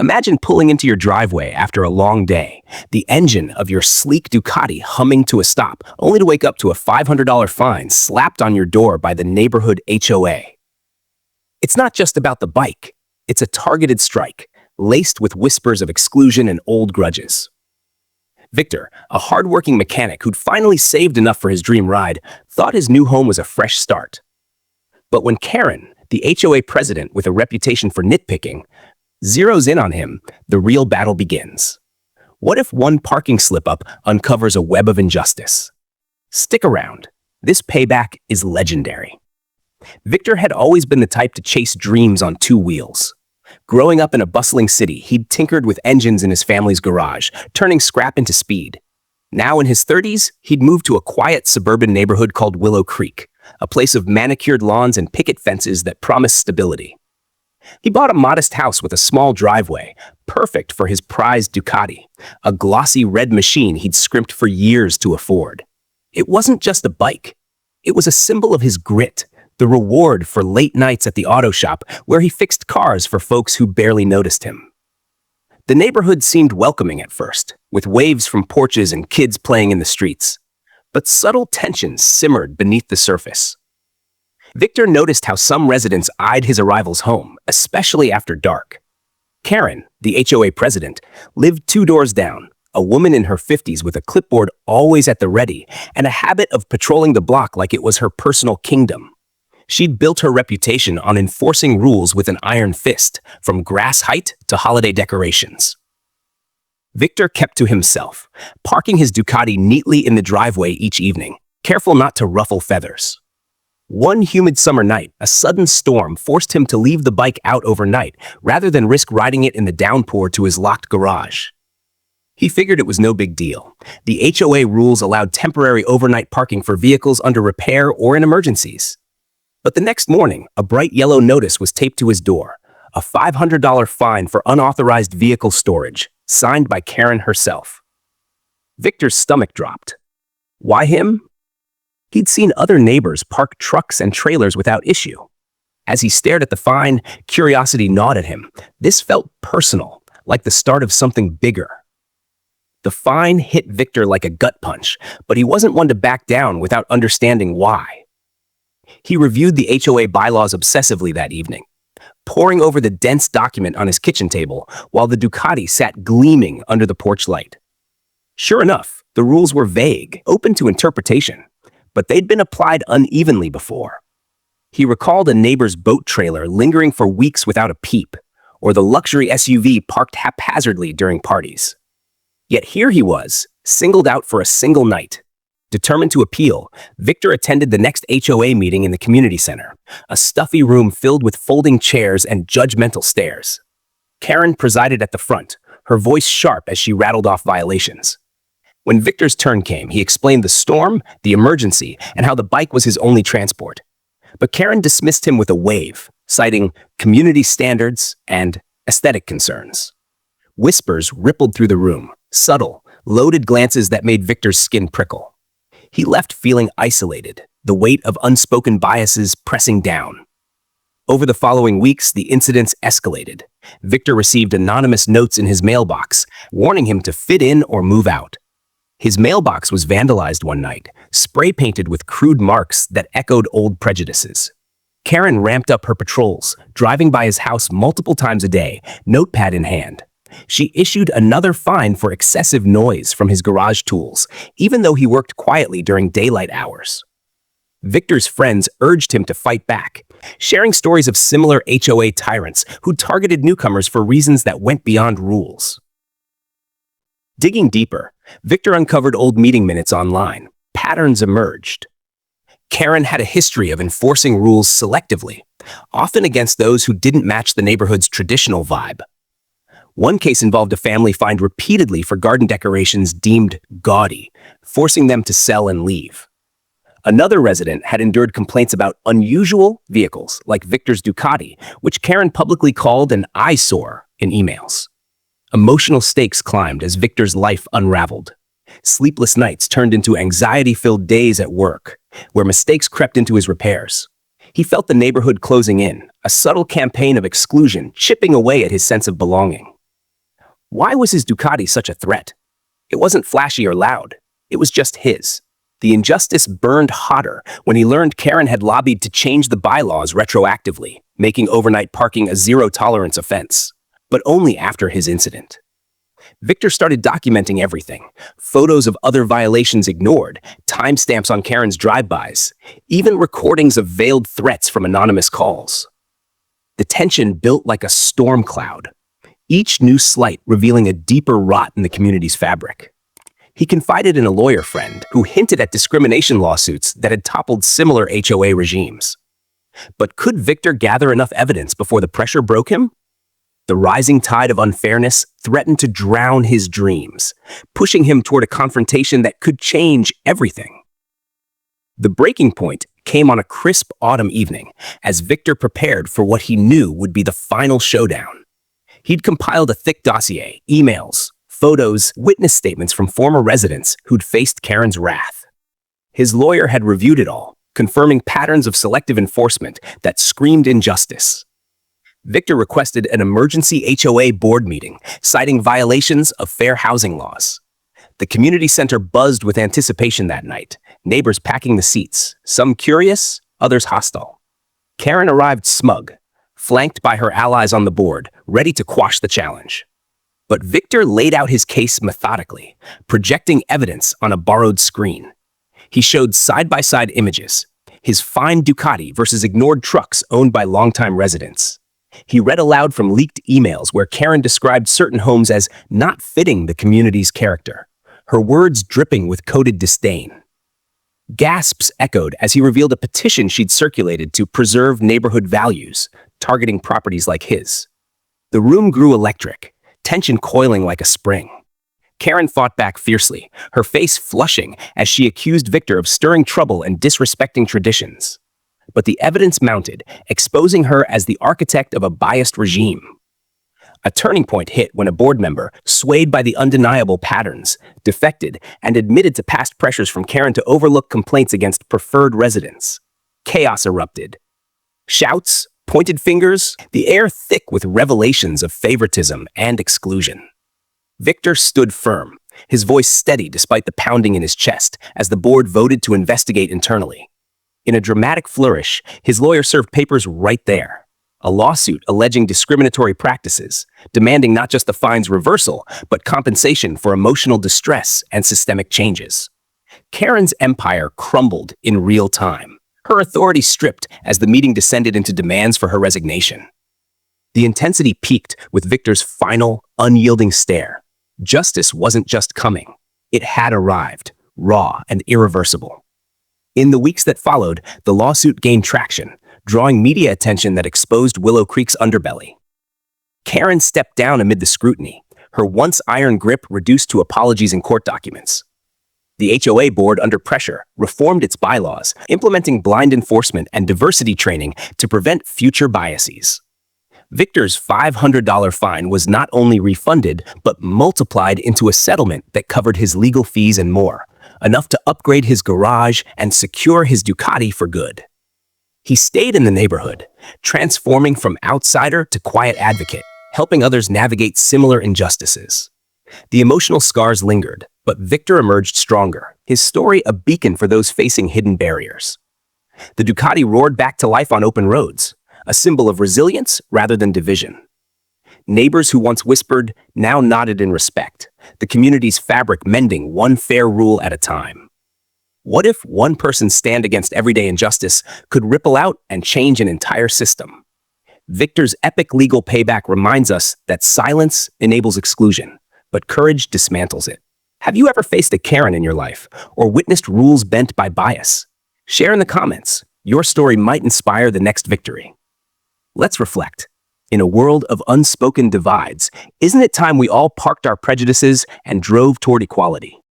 Imagine pulling into your driveway after a long day, the engine of your sleek Ducati humming to a stop, only to wake up to a $500 fine slapped on your door by the neighborhood HOA. It's not just about the bike. It's a targeted strike, laced with whispers of exclusion and old grudges. Victor, a hardworking mechanic who'd finally saved enough for his dream ride, thought his new home was a fresh start. But when Karen, the HOA president with a reputation for nitpicking, zeroes in on him, the real battle begins. What if one parking slip-up uncovers a web of injustice? Stick around. This payback is legendary. Victor had always been the type to chase dreams on two wheels. Growing up in a bustling city, he'd tinkered with engines in his family's garage, turning scrap into speed. Now in his 30s, he'd moved to a quiet suburban neighborhood called Willow Creek, a place of manicured lawns and picket fences that promised stability. He bought a modest house with a small driveway, perfect for his prized Ducati, a glossy red machine he'd scrimped for years to afford. It wasn't just a bike. It was a symbol of his grit, the reward for late nights at the auto shop where he fixed cars for folks who barely noticed him. The neighborhood seemed welcoming at first, with waves from porches and kids playing in the streets. But subtle tensions simmered beneath the surface. Victor noticed how some residents eyed his arrivals home, especially after dark. Karen, the HOA president, lived 2 doors down, a woman in her 50s with a clipboard always at the ready and a habit of patrolling the block like it was her personal kingdom. She'd built her reputation on enforcing rules with an iron fist, from grass height to holiday decorations. Victor kept to himself, parking his Ducati neatly in the driveway each evening, careful not to ruffle feathers. One humid summer night, a sudden storm forced him to leave the bike out overnight rather than risk riding it in the downpour to his locked garage. He figured it was no big deal. The HOA rules allowed temporary overnight parking for vehicles under repair or in emergencies. But the next morning, a bright yellow notice was taped to his door, a $500 fine for unauthorized vehicle storage, signed by Karen herself. Victor's stomach dropped. Why him? He'd seen other neighbors park trucks and trailers without issue. As he stared at the fine, curiosity gnawed at him. This felt personal, like the start of something bigger. The fine hit Victor like a gut punch, but he wasn't one to back down without understanding why. He reviewed the HOA bylaws obsessively that evening, poring over the dense document on his kitchen table while the Ducati sat gleaming under the porch light. Sure enough, the rules were vague, open to interpretation, but they'd been applied unevenly before. He recalled a neighbor's boat trailer lingering for weeks without a peep, or the luxury SUV parked haphazardly during parties. Yet here he was, singled out for a single night. Determined to appeal, Victor attended the next HOA meeting in the community center, a stuffy room filled with folding chairs and judgmental stares. Karen presided at the front, her voice sharp as she rattled off violations. When Victor's turn came, he explained the storm, the emergency, and how the bike was his only transport. But Karen dismissed him with a wave, citing community standards and aesthetic concerns. Whispers rippled through the room, subtle, loaded glances that made Victor's skin prickle. He left feeling isolated, the weight of unspoken biases pressing down. Over the following weeks, the incidents escalated. Victor received anonymous notes in his mailbox, warning him to fit in or move out. His mailbox was vandalized one night, spray-painted with crude marks that echoed old prejudices. Karen ramped up her patrols, driving by his house multiple times a day, notepad in hand. She issued another fine for excessive noise from his garage tools, even though he worked quietly during daylight hours. Victor's friends urged him to fight back, sharing stories of similar HOA tyrants who targeted newcomers for reasons that went beyond rules. Digging deeper, Victor uncovered old meeting minutes online. Patterns emerged. Karen had a history of enforcing rules selectively, often against those who didn't match the neighborhood's traditional vibe. One case involved a family fined repeatedly for garden decorations deemed gaudy, forcing them to sell and leave. Another resident had endured complaints about unusual vehicles, like Victor's Ducati, which Karen publicly called an eyesore in emails. Emotional stakes climbed as Victor's life unraveled. Sleepless nights turned into anxiety-filled days at work, where mistakes crept into his repairs. He felt the neighborhood closing in, a subtle campaign of exclusion chipping away at his sense of belonging. Why was his Ducati such a threat? It wasn't flashy or loud. It was just his. The injustice burned hotter when he learned Karen had lobbied to change the bylaws retroactively, making overnight parking a zero-tolerance offense. But only after his incident. Victor started documenting everything. Photos of other violations ignored, timestamps on Karen's drive-bys, even recordings of veiled threats from anonymous calls. The tension built like a storm cloud, each new slight revealing a deeper rot in the community's fabric. He confided in a lawyer friend who hinted at discrimination lawsuits that had toppled similar HOA regimes. But could Victor gather enough evidence before the pressure broke him? The rising tide of unfairness threatened to drown his dreams, pushing him toward a confrontation that could change everything. The breaking point came on a crisp autumn evening as Victor prepared for what he knew would be the final showdown. He'd compiled a thick dossier, emails, photos, witness statements from former residents who'd faced Karen's wrath. His lawyer had reviewed it all, confirming patterns of selective enforcement that screamed injustice. Victor requested an emergency HOA board meeting, citing violations of fair housing laws. The community center buzzed with anticipation that night, neighbors packing the seats, some curious, others hostile. Karen arrived smug, flanked by her allies on the board, ready to quash the challenge. But Victor laid out his case methodically, projecting evidence on a borrowed screen. He showed side-by-side images, his fine Ducati versus ignored trucks owned by longtime residents. He read aloud from leaked emails where Karen described certain homes as not fitting the community's character, her words dripping with coded disdain. Gasps echoed as he revealed a petition she'd circulated to preserve neighborhood values, targeting properties like his. The room grew electric, tension coiling like a spring. Karen fought back fiercely, her face flushing as she accused Victor of stirring trouble and disrespecting traditions. But the evidence mounted, exposing her as the architect of a biased regime. A turning point hit when a board member, swayed by the undeniable patterns, defected and admitted to past pressures from Karen to overlook complaints against preferred residents. Chaos erupted. Shouts, pointed fingers, the air thick with revelations of favoritism and exclusion. Victor stood firm, his voice steady despite the pounding in his chest, as the board voted to investigate internally. In a dramatic flourish, his lawyer served papers right there. A lawsuit alleging discriminatory practices, demanding not just the fine's reversal, but compensation for emotional distress and systemic changes. Karen's empire crumbled in real time, her authority stripped as the meeting descended into demands for her resignation. The intensity peaked with Victor's final, unyielding stare. Justice wasn't just coming. It had arrived, raw and irreversible. In the weeks that followed, the lawsuit gained traction, drawing media attention that exposed Willow Creek's underbelly. Karen stepped down amid the scrutiny, her once iron grip reduced to apologies in court documents. The HOA board, under pressure, reformed its bylaws, implementing blind enforcement and diversity training to prevent future biases. Victor's $500 fine was not only refunded, but multiplied into a settlement that covered his legal fees and more, enough to upgrade his garage and secure his Ducati for good. He stayed in the neighborhood, transforming from outsider to quiet advocate, helping others navigate similar injustices. The emotional scars lingered, but Victor emerged stronger, his story a beacon for those facing hidden barriers. The Ducati roared back to life on open roads, a symbol of resilience rather than division. Neighbors who once whispered now nodded in respect, the community's fabric mending one fair rule at a time. What if one person's stand against everyday injustice could ripple out and change an entire system? Victor's epic legal payback reminds us that silence enables exclusion, but courage dismantles it. Have you ever faced a Karen in your life or witnessed rules bent by bias? Share in the comments. Your story might inspire the next victory. Let's reflect. In a world of unspoken divides, isn't it time we all parked our prejudices and drove toward equality?